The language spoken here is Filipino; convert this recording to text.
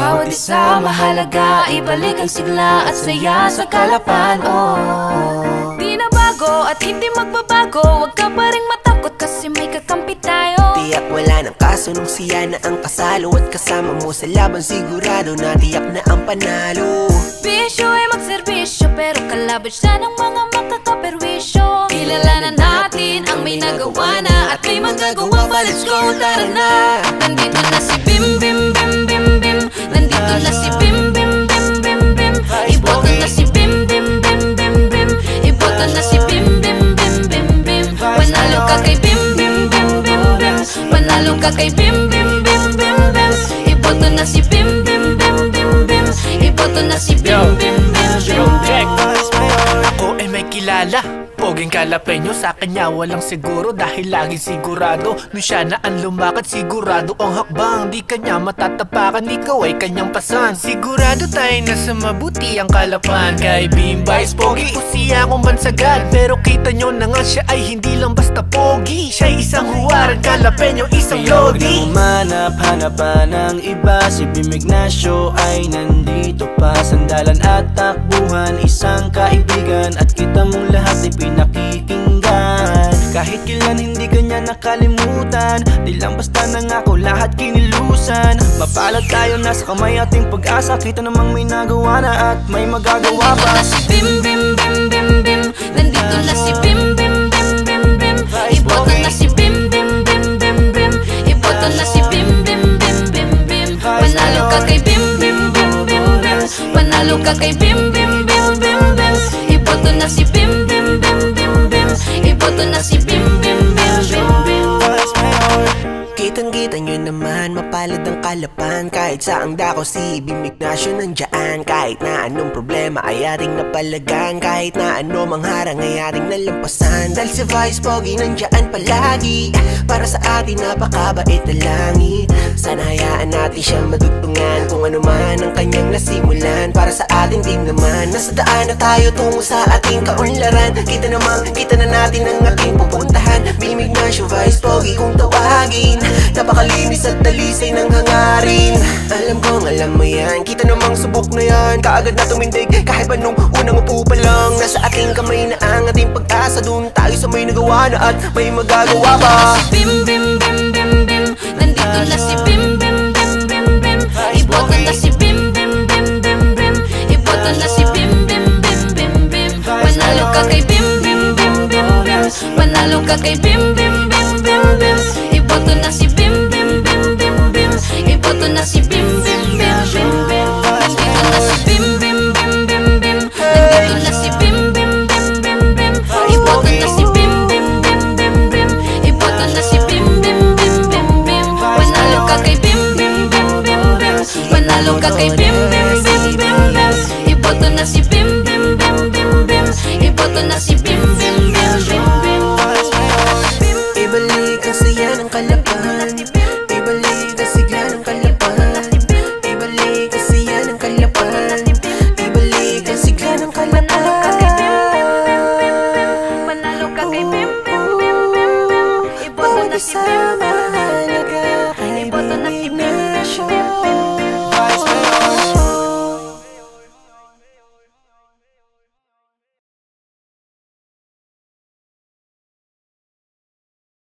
Bawat isa mahalaga, ibalik ang sigla at saya sa Kalapan. Di na bago at hindi magbabago, huwag ka pa rin matakot kasi may kakampi tayo. Tiyak wala ng kaso nung siya na ang kasalo, at kasama mo sa laban sigurado na tiyak na ang panalo. Bisyo ay magserbisyo pero kalaban siya ng mga makakaperwisyo. Kilalanan natin ang may nagawa na at may magagawa pa. Let's go, tara na. Nandito na si Bim Bim Bim Bim Bim. Nandito na si Bim Bim Bim Bim Bim. Iboto na si Bim Bim Bim Bim Bim. Iboto na si Bim Bim Bim Bim Bim. Panalo ka kay Bim Bim Bim Bim Bim. Panalo ka kay Bim Bim Bim Bim Bim. Iboto na si Bim Bim Bim Bim Bim. Iboto na si Bim Bim Bim Bim Bim. Ako ay may kilala, poging Kalapeño, sa kanya walang siguro dahil laging sigurado. Nung siya na ang lumakad, sigurado ang hakbang. Di kanya matatapakan, ikaw ay kanyang pasan. Sigurado tayo na sa mabuti ang Kalapan. Kay Bim Vice Pogi, o siya akong bansagan. Pero kita nyo na nga siya ay hindi lang basta pogi. Siya ay isang huwarang Kalapeño, isang lodi. Humanap-hanapan ng iba, si Bim Ignacio ay nandito pa. Sandalan at takbuhan, isang kaibigan, at kita mong lahat ay pinakikinggan. Kahit kailan hindi kanya nakalimutan, di lang basta nangako, lahat kinilusan. Mapalad tayo, nasa kamay ating pag-asa. Kita namang may nagawa na at may magagawa pa. Nandito na si Bim Bim Bim Bim Bim. Nandito na si Bim Bim Bim Bim Bim. Iboto na si Bim Bim Bim Bim Bim. Iboto na si Bim Bim Bim Bim Bim. Panalo ka kay Bim Bim Bim Bim Bim. Panalo ka kay Bim Bim Bim Bim Bim. Iboto na si Bim Bim Bim Bim Bim. Iboto na si Bim Bim Bim Bim Bim. Kitang-kita nyo naman, mapalad ang Kalapan. Kahit saang dako si Bim Ignacio nandyan. Kahit na anong problema ay ating napalagan. Kahit na ano mang harang ay ating nalampasan. Dahil si Vice Pogi nandyan palagi, para sa atin napakabait na langit. Sana hayaan natin siya madugtungan kung ano man ang kanyang nasimulan. Para sa ating team naman, nasa daan na tayo tungo sa ating kaunlaran. Kita na natin ang ating pupuntahan. Bim Ignacio, Vice Pogi kung tawagin. Napakalinis at dalisay ng hangarin. Alam mo yan, kita namang subok na yan. Kaagad na tumindig, kahit pa nung unang upo pa lang. Nasa ating kamay na ang ating pag-asa. Doon tayo sa may nagawa na at may magagawa pa. Bim Bim Bim Bim Bim. Nandito na si Bim Bim Bim Bim Bim. Iboto na si Bim Bim Bim Bim Bim. Iboto na si Bim Bim Bim Bim Bim. Panalo ka kay Bim Bim Bim Bim Bim. Panalo ka kay Bim Bim Bim Bim Bim. Iboto na si Bim Bim Bim Bim Bim. Iboto na si Bim Bim Bim Bim Bim. Nandito na si Bim Bim Bim Bim Bim. Nandito na si Bim Bim Bim Bim Bim. Iboto na si Bim Bim Bim Bim Bim. Iboto na si Bim Bim Bim Bim Bim. Panalo ka kay Bim Bim Bim Bim Bim. Panalo ka kay Bim Bim Bim Bim Bim. Iboto na si Bim Bim Bim Bim Bim. Iboto na si Bim Bim Bim Bim Bim. Ibalik ang saya ng Kalapan. Ibalik ang sigla ng Kalapan. Ibalik ang saya ng Kalapan. Ibalik ang sigla ng Kalapan. Panalo ka kay Bim Bim Bim Bim Bim. Iboto na si Bim Bim Bim Bim. Iboto na si Bim Bim Bim Bim.